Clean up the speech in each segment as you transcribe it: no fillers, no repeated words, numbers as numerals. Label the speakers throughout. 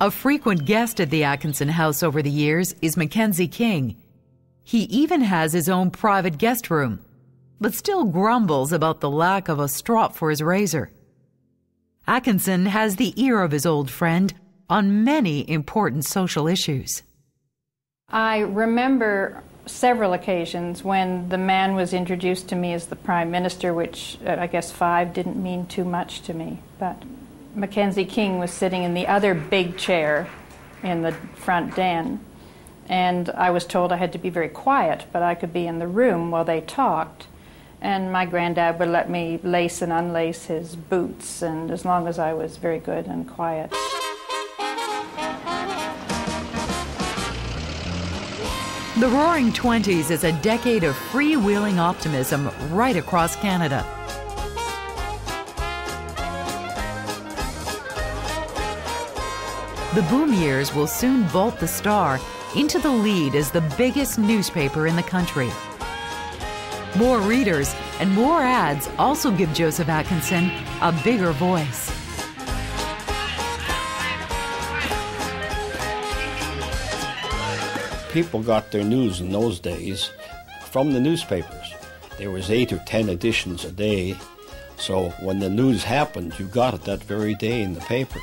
Speaker 1: A frequent guest at the Atkinson house over the years is Mackenzie King. He even has his own private guest room, but still grumbles about the lack of a strop for his razor. Atkinson has the ear of his old friend on many important social issues.
Speaker 2: I remember several occasions when the man was introduced to me as the Prime Minister, which I guess 5 didn't mean too much to me, but Mackenzie King was sitting in the other big chair in the front den, and I was told I had to be very quiet, but I could be in the room while they talked. And my granddad would let me lace and unlace his boots, and as long as I was very good and quiet.
Speaker 1: The Roaring Twenties is a decade of freewheeling optimism right across Canada. The boom years will soon vault the Star into the lead as the biggest newspaper in the country. More readers and more ads also give Joseph Atkinson a bigger voice.
Speaker 3: People got their news in those days from the newspapers. There was 8 or 10 editions a day, so when the news happened, you got it that very day in the paper.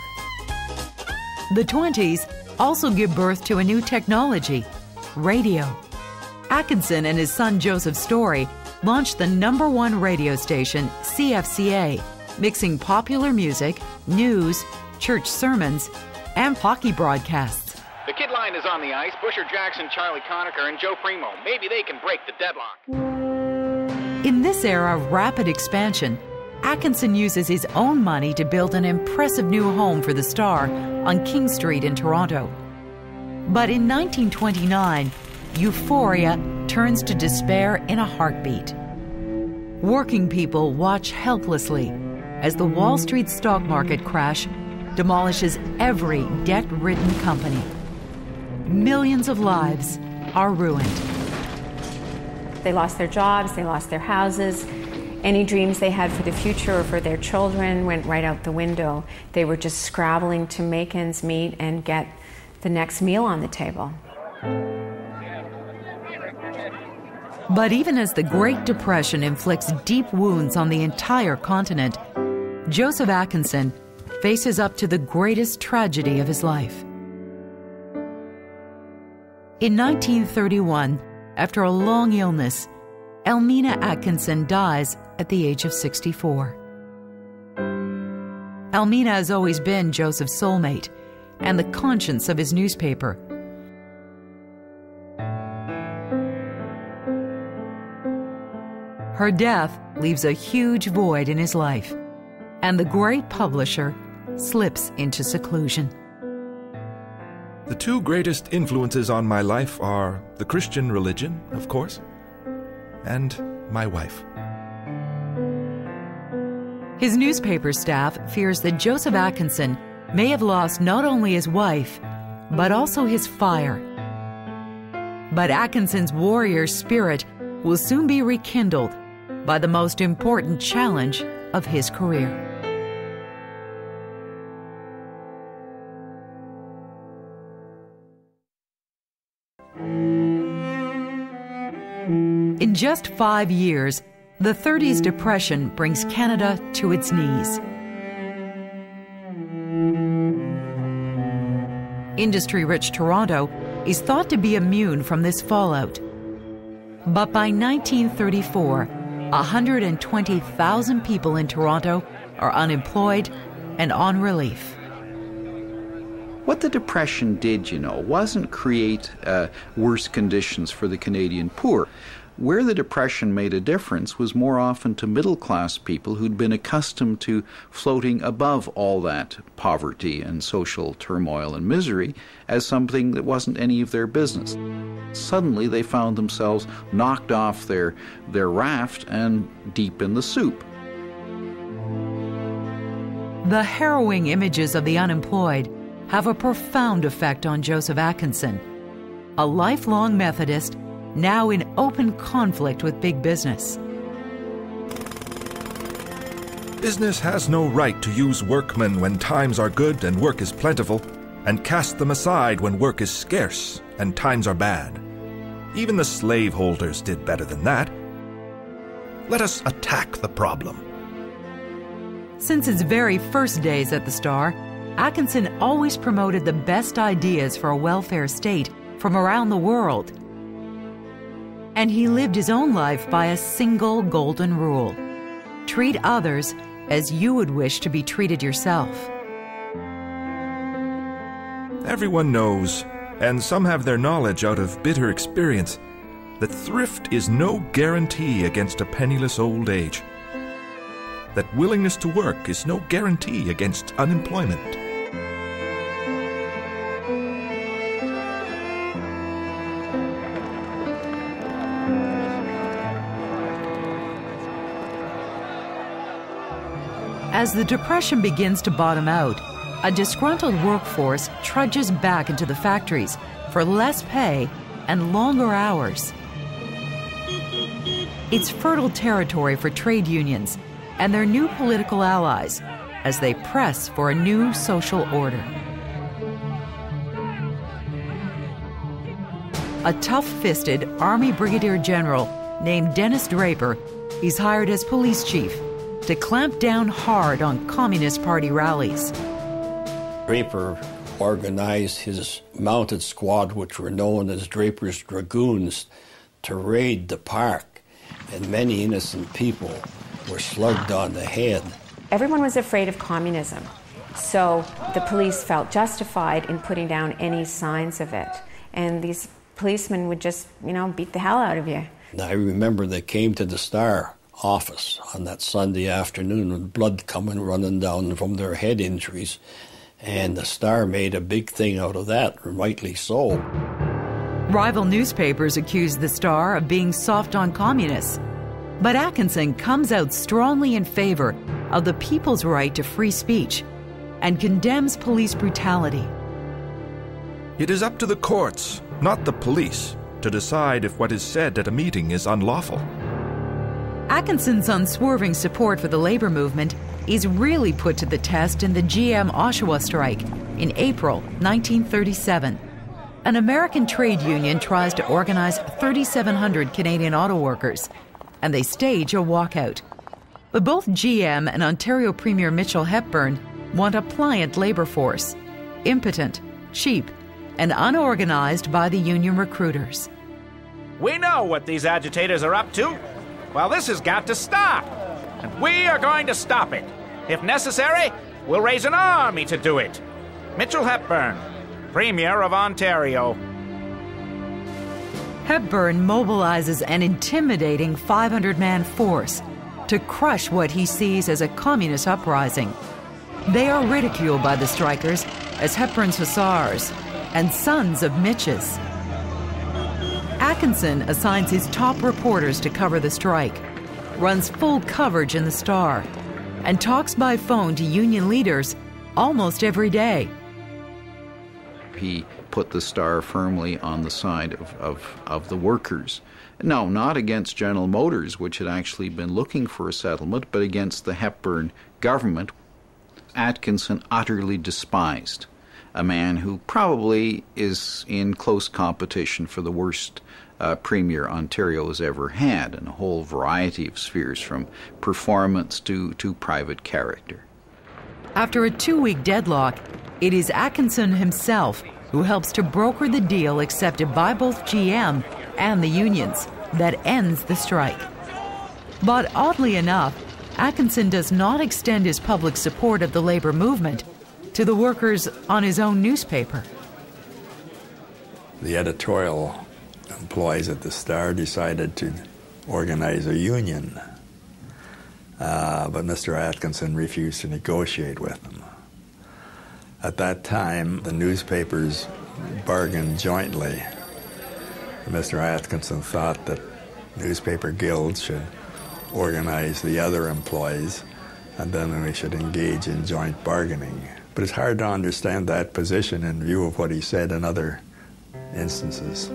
Speaker 1: The 20s also give birth to a new technology, radio. Atkinson and his son Joseph Story launched the #1 radio station, CFCA, mixing popular music, news, church sermons, and hockey broadcasts.
Speaker 4: The kid line is on the ice. Busher Jackson, Charlie Conacher, and Joe Primo. Maybe they can break the deadlock.
Speaker 1: In this era of rapid expansion, Atkinson uses his own money to build an impressive new home for the Star on King Street in Toronto. But in 1929, euphoria turns to despair in a heartbeat. Working people watch helplessly as the Wall Street stock market crash demolishes every debt-ridden company. Millions of lives are ruined.
Speaker 5: They lost their jobs, they lost their houses. Any dreams they had for the future or for their children went right out the window. They were just scrabbling to make ends meet and get the next meal on the table.
Speaker 1: But even as the Great Depression inflicts deep wounds on the entire continent, Joseph Atkinson faces up to the greatest tragedy of his life. In 1931, after a long illness, Elmina Atkinson dies at the age of 64. Elmina has always been Joseph's soulmate and the conscience of his newspaper. Her death leaves a huge void in his life, and the great publisher slips into seclusion.
Speaker 6: The 2 greatest influences on my life are the Christian religion, of course, and my wife.
Speaker 1: His newspaper staff fears that Joseph Atkinson may have lost not only his wife, but also his fire. But Atkinson's warrior spirit will soon be rekindled by the most important challenge of his career. In just 5 years, the 30s depression brings Canada to its knees. Industry-rich Toronto is thought to be immune from this fallout. But by 1934, 120,000 people in Toronto are unemployed and on relief.
Speaker 7: What the Depression did, wasn't create worse conditions for the Canadian poor. Where the Depression made a difference was more often to middle-class people who'd been accustomed to floating above all that poverty and social turmoil and misery as something that wasn't any of their business. Suddenly they found themselves knocked off their raft and deep in the soup.
Speaker 1: The harrowing images of the unemployed have a profound effect on Joseph Atkinson, a lifelong Methodist now in open conflict with big business.
Speaker 6: Business has no right to use workmen when times are good and work is plentiful, and cast them aside when work is scarce and times are bad. Even the slaveholders did better than that. Let us attack the problem.
Speaker 1: Since its very first days at the Star, Atkinson always promoted the best ideas for a welfare state from around the world. And he lived his own life by a single golden rule: treat others as you would wish to be treated yourself.
Speaker 6: Everyone knows, and some have their knowledge out of bitter experience, that thrift is no guarantee against a penniless old age. That willingness to work is no guarantee against unemployment.
Speaker 1: As the Depression begins to bottom out, a disgruntled workforce trudges back into the factories for less pay and longer hours. It's fertile territory for trade unions and their new political allies as they press for a new social order. A tough-fisted Army Brigadier General named Dennis Draper is hired as police chief to clamp down hard on Communist Party rallies.
Speaker 3: Draper organized his mounted squad, which were known as Draper's Dragoons, to raid the park, and many innocent people were slugged on the head.
Speaker 5: Everyone was afraid of communism, so the police felt justified in putting down any signs of it. And these policemen would just, beat the hell out of you.
Speaker 3: I remember they came to the Star office on that Sunday afternoon with blood coming running down from their head injuries, and the Star made a big thing out of that, rightly so.
Speaker 1: Rival newspapers accused the Star of being soft on communists, but Atkinson comes out strongly in favor of the people's right to free speech and condemns police brutality.
Speaker 6: It is up to the courts, not the police, to decide if what is said at a meeting is unlawful.
Speaker 1: Atkinson's unswerving support for the labor movement is really put to the test in the GM Oshawa strike in April 1937. An American trade union tries to organize 3,700 Canadian auto workers, and they stage a walkout. But both GM and Ontario Premier Mitchell Hepburn want a pliant labor force, impotent, cheap, and unorganized by the union recruiters.
Speaker 8: We know what these agitators are up to. Well, this has got to stop, and we are going to stop it. If necessary, we'll raise an army to do it. Mitchell Hepburn, Premier of Ontario.
Speaker 1: Hepburn mobilizes an intimidating 500-man force to crush what he sees as a communist uprising. They are ridiculed by the strikers as Hepburn's hussars and sons of Mitch's. Atkinson assigns his top reporters to cover the strike, runs full coverage in the Star, and talks by phone to union leaders almost every day.
Speaker 7: He put the Star firmly on the side of the workers. No, not against General Motors, which had actually been looking for a settlement, but against the Hepburn government. Atkinson utterly despised a man who probably is in close competition for the worst premier Ontario has ever had in a whole variety of spheres, from performance to private character.
Speaker 1: After a 2-week deadlock, it is Atkinson himself who helps to broker the deal accepted by both GM and the unions that ends the strike. But oddly enough, Atkinson does not extend his public support of the labor movement to the workers on his own newspaper.
Speaker 9: The editorial employees at the Star decided to organize a union, but Mr. Atkinson refused to negotiate with them. At that time, the newspapers bargained jointly. Mr. Atkinson thought that newspaper guilds should organize the other employees, and then we should engage in joint bargaining. But it's hard to understand that position in view of what he said in other instances.